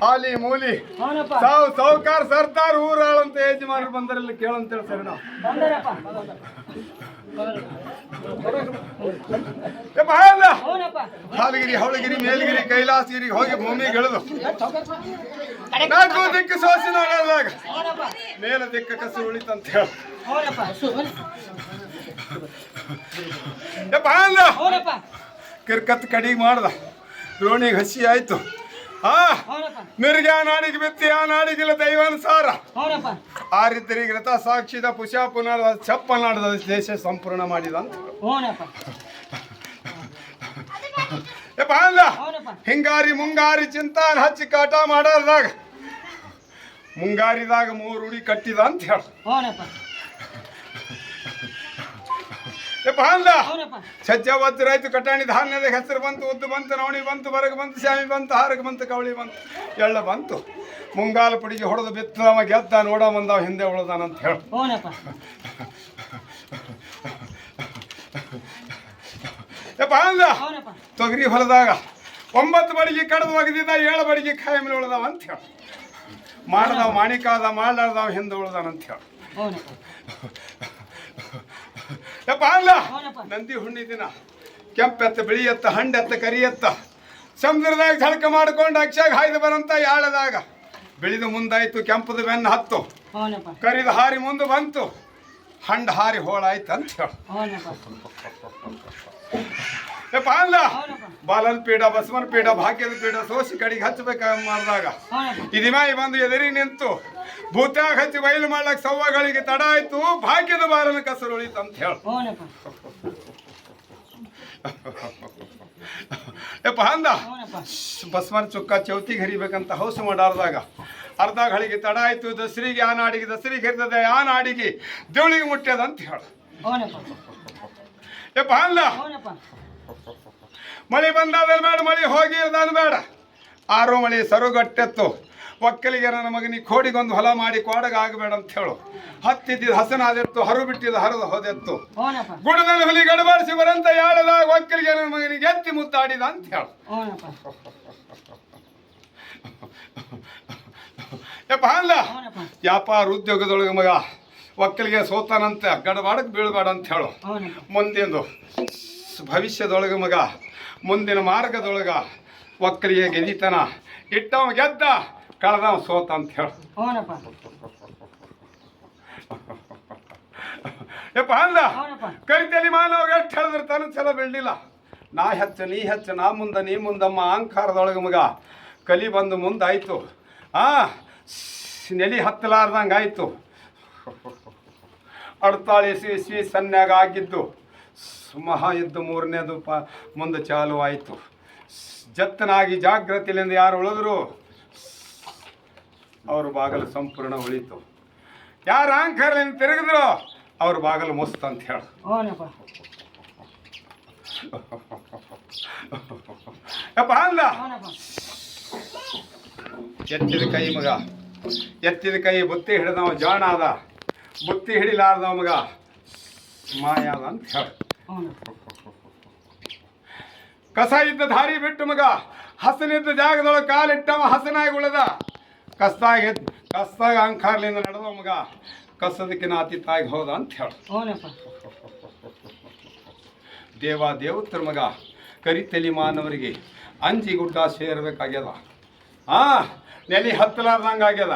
ಹಾಲಿ ಮೂಲಿ ಸಾವು ಸಾವುಕಾರ ಸರ್ದಾರ್ ಊರಾಳಂತ ಯಜಮಾನರು ಬಂದರಲ್ಲಿ ಕೇಳಂತ ಹೇಳ್ತಾರೆ ನಾವು. ಹಾಲಗಿರಿ ಹವಳಗಿರಿ ಮೇಲಗಿರಿ ಕೈಲಾಸಗಿರಿ ಹೋಗಿ ಭೂಮಿಗೆ ಇಳಿದು ನಾಲ್ಕು ದಿಕ್ಕು ಸೋಸಿ ನೋಡಿದಾಗ ಮೇಲ ದಿಕ್ಕ ಕಸು ಉಳಿತಂತ ಹೇಳ ಕಿರ್ಕತ್ ಕಡಿಗೆ ಮಾಡ್ದ ದ್ರೋಣಿಗೆ ಹಸಿ ಆಯ್ತು. ಮಿರ್ಗೆ ಆ ನಾಡಿಗೆ ಬಿತ್ತಿ ಆ ನಾಡಿಗಿಲ್ಲ ದೈವಾನುಸಾರ ಆರಿದ್ದರಿಗೆ ರಥ ಸಾಕ್ಷಿದ ಪುಷಾ ಪುನರ್ ಚಪ್ಪ ನಾಡದ ದೇಶ ಸಂಪೂರ್ಣ ಮಾಡಿದ ಅಂತ ಹಿಂಗಾರಿ ಮುಂಗಾರಿ ಚಿಂತಾನ ಹಚ್ಚಿ ಕಾಟ ಮಾಡದಾಗ ಮುಂಗಾರಿದಾಗ 3 ಉಡಿ ಕಟ್ಟಿದ ಅಂತ ಹೇಳ ಸಜ್ಜ ಒತ್ತು ರೈತು ಕಟಾಣಿ ಧಾನ್ಯದ ಹೆಸರು ಬಂತು, ಉದ್ದು ಬಂತು, ನವಣಿ ಬಂತು, ಬರಗ ಬಂತು, ಶಾಮಿ ಬಂತು, ಹಾರಗ ಬಂತು, ಕವಳಿ ಬಂತು, ಎಳ್ಳ ಬಂತು. ಮುಂಗಾಲ ಪುಡಿಗೆ ಹೊಡೆದು ಬಿತ್ತವ ಗೆದ್ದ ನೋಡ ಬಂದವ ಹಿಂದೆ ಉಳ್ದಾನಂತ ಹೇಳ ತೊಗರಿ ಹೊಲದಾಗ 9 ಬಡಿಗೆ ಕಡ್ದು ಒಗದಿದ್ದ 7 ಬಡಿಗೆ ಕಾಯಿ ಮೇಲೆ ಉಳ್ದಾವ ಅಂತ ಹೇಳ ಮಾಡ್ದವ ಮಾಣಿಕಾದ ಮಾಡ್ಲಾರ್ದವ ಹಿಂದೆ ಉಳ್ದಾನಂತ ಹೇಳ ನಂದಿ ಹುಣ್ಣಿ ದಿನ ಕೆಂಪೆತ್ತ ಬಿಳಿ ಎತ್ತ ಹಂಡೆತ್ತ ಕರಿ ಎತ್ತ ಸಮುದ್ರದಾಗ ಝಳಕ ಮಾಡ್ಕೊಂಡು ಅಕ್ಷಾಗ ಹಾಯ್ದು ಬರಂತ ಯಾಳದಾಗ ಬೆಳೆದು ಮುಂದಾಯ್ತು ಕೆಂಪದ ಬೆನ್ನ ಹತ್ತು ಕರಿದ ಹಾರಿ ಮುಂದೆ ಬಂತು ಹಂಡ ಹಾರಿ ಹೋಳಾಯ್ತು ಅಂತ ಹೇಳ ಬಾಲನ್ ಪೀಡ ಬಸವನ ಪೀಡ ಭಾಗ್ಯದ ಪೀಡ ಸೋಸಿ ಕಡೆಗೆ ಹಚ್ಚಬೇಕ ಮಾಡಿದಾಗ ಇದಿಮಾಯಿ ಬಂದು ಎದುರಿ ನಿಂತು ಭೂತ್ಯಾಗ ಹಚ್ಚಿ ಬಯಲು ಮಾಡ್ಲಕ್ ಸವ್ವಗಳಿಗೆ ತಡ ಆಯ್ತು ಭಾಗ್ಯದ ಬಾಲನ ಕಸರು ಉಳಿತು ಅಂತ ಹೇಳ ಬಸವನ ಚುಕ್ಕ ಚೌತಿಗೆ ಹರಿಬೇಕಂತ ಹೌಸು ಮಾಡಾರ್ದಾಗ ಅರ್ಧ ಗಳಿಗೆ ತಡ ಆಯ್ತು ದಸರಿಗೆ ಆ ನಾಡಿಗೆ ದಸರಿಗೆ ಹರಿದದೆ ಆ ನಾಡಿಗೆ ದೇವಳಿಗೆ ಮುಟ್ಟ್ಯದ ಅಂತ ಹೇಳ ಮಳೆ ಬಂದಾದ ಬೇಡ ಮಳೆ ಹೋಗಿ ಇರ್ದಾನ ಬೇಡ 6 ಮಳೆ ಸರುಗಟ್ಟೆತ್ತು ಒಕ್ಕಲಿಗೆ ನನ್ನ ಮಗನಿಗೆ ಕೋಡಿಗೊಂದು ಹೊಲ ಮಾಡಿ ಕೋಡಗ ಆಗಬೇಡ ಅಂತ ಹೇಳು ಹತ್ತಿದ್ದ ಹಸನಾದೆತ್ತು ಹರು ಬಿಟ್ಟಿದ್ದು ಹರಿದು ಹೋದೆತ್ತು ಗುಡದಲ್ಲಿ ಹುಲಿ ಗಡಬಡಿಸಿ ಬರಂತ ಯಾಳದಾಗ ಒಕ್ಕಲಿಗೆ ನನ್ನ ಮಗನಿಗೆ ಎತ್ತಿ ಮುತ್ತಾಡಿದ ಅಂತ ಹೇಳು ವ್ಯಾಪಾರ ಉದ್ಯೋಗದೊಳಗೆ ಮಗ ಒಕ್ಕಲಿಗೆ ಸೋತಾನಂತ ಗಡಬಾಡಕ್ ಬೀಳ್ಬೇಡ ಅಂತ ಹೇಳು ಮುಂದೆಂದು ಭವಿಷ್ಯದೊಳಗೆ ಮಗ ಮುಂದಿನ ಮಾರ್ಗದೊಳಗ ಒಕ್ಕಲಿಗೆ ಗೆದಿತನ ಇಟ್ಟವ ಗೆದ್ದ ಕಳೆದವ ಸೋತ ಅಂತ ಹೇಳ ಕರಿತಲಿ ಮಾನವ ಎಷ್ಟು ಹೇಳಿದ್ರೆ ತನ್ನ ಛಲ ಬೆಳ್ಳಿಲ್ಲ ನಾ ಹೆಚ್ಚ ನೀ ಹೆಚ್ಚ ನಾ ಮುಂದ ನೀ ಮುಂದಮ್ಮ ಅಹಂಕಾರದೊಳಗೆ ಮಗ ಕಲಿ ಬಂದು ಮುಂದಾಯ್ತು ನೆಲಿ ಹತ್ತಲಾರ್ದಂಗೆ ಆಯ್ತು 48 ಇಸ್ವಿ ಸನ್ಯಾಗ ಆಗಿದ್ದು ಮಹಾಯುದ್ಧ 3ನೇದು ಮುಂದೆ ಚಾಲು ಆಯಿತು. ಜತ್ತನಾಗಿ ಜಾಗೃತಿಯಿಂದ ಯಾರು ಉಳಿದ್ರು ಅವ್ರ ಬಾಗಲು ಸಂಪೂರ್ಣ ಉಳಿತು. ಯಾರು ಅಹಂಕಾರದಿಂದ ತಿರುಗಿದ್ರು ಅವ್ರ ಬಾಗಲು ಮುಸ್ತ ಅಂತ ಹೇಳ ಎತ್ತಿದ ಕೈ ಮಗ ಎತ್ತಿದ ಕೈ ಬುತ್ತಿ ಹಿಡಿದವ ಜಾಣ ಅದ ಬುತ್ತಿ ಹಿಡಿಲಾರ್ದವ ಮಗ ಮಾಯಾದ ಅಂತ ಹೇಳ ಕಸ ಇದ್ದ ದಾರಿ ಬಿಟ್ಟು ಮಗ ಹಸನಿದ್ದ ಜಾಗದೊಳಗೆ ಕಾಲಿಟ್ಟವ ಹಸನಾಗಿ ಉಳಿದ ಕಸ್ದಾಗ ಅಹಂಕಾರಲಿಂದ ನಡೆದವ ಮಗ ಕಸದಕ್ಕಿನ ಅತಿತಾಗಿ ಹೋದ ಅಂತ ಹೇಳ ದೇವತರ ಮಗ ಕರಿತಲಿ ಮಾನವರಿಗೆ ಅಂಜಿ ಗುಡ್ಡ ಸೇರ್ಬೇಕಾಗ್ಯದ ನೆಲಿ ಹತ್ತಲಾರ್ದಂಗೆ ಆಗ್ಯದ